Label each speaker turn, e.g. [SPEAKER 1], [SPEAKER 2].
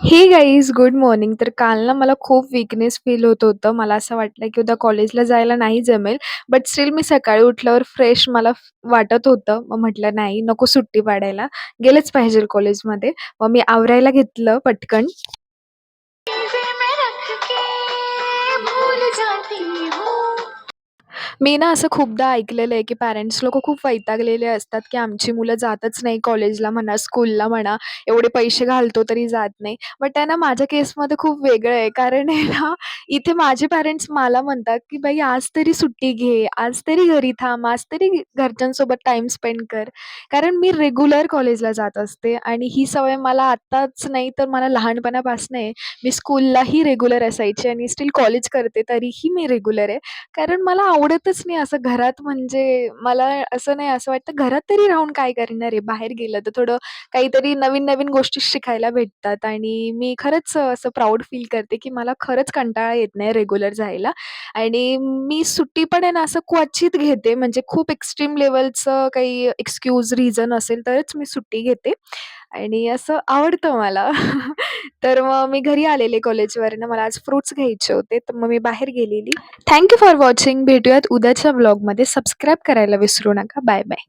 [SPEAKER 1] हे guys good morning. तर काल ना मला खूप वीकनेस फील होत होतं. मला असं वाटलं की उद्या कॉलेजला जायला नाही जमेल. बट स्टिल मी सकाळी उठल्यावर फ्रेश मला वाटत होतं. मग म्हटलं नाही, नको सुट्टी पाडायला. गेलंच पाहिजे कॉलेजमध्ये. मग मी आवरायला घेतलं पटकन. मी ना असं खूपदा ऐकलेलं आहे, की पॅरेंट्स लोकं खूप वैतागलेले असतात, की आमची मुलं जातच नाही कॉलेजला म्हणा, स्कूलला म्हणा, एवढे पैसे घालतो तरी जात नाही. बट आहे ना माझ्या केसमध्ये खूप वेगळं आहे. कारण आहे ना, इथे माझे पॅरेंट्स मला म्हणतात, की "बाई आज तरी सुट्टी घे, आज तरी घरी थांब, आज तरी घरच्यांसोबत टाईम स्पेंड कर." कारण मी रेग्युलर कॉलेजला जात असते आणि ही सवय मला आत्ताच नाही तर मला लहानपणापासून आहे. मी स्कूललाही रेग्युलर असायची आणि स्टिल कॉलेज करते तरीही मी रेग्युलर आहे. कारण मला आवडतच नाही असं घरात म्हणजे मला असं नाही असं वाटतं घरात तरी राहून काय करणार आहे? बाहेर गेलं तर थोडं काहीतरी नवीन-नवीन गोष्टी शिकायला भेटतात आणि मी खरंच असं प्राउड फील करते, की मला खरंच कंटाळा येत नाही रेग्युलर जायला आणि मी सुट्टी पण आहे ना असं क्वचित घेते म्हणजे खूप एक्स्ट्रीम लेव्हलचं काही एक्सक्यूज, रिझन असेल तरच मी सुट्टी घेते आणि असं आवडतं मला. तर मग मी घरी आलेले कॉलेजवरनं मला आज फ्रुट्स घ्यायचे होते, तर मग मी बाहेर गेलेली. Thank you for watching. भेटूयात उद्याच्या व्लॉगमध्ये. सबस्क्राईब करायला विसरू नका. Bye bye.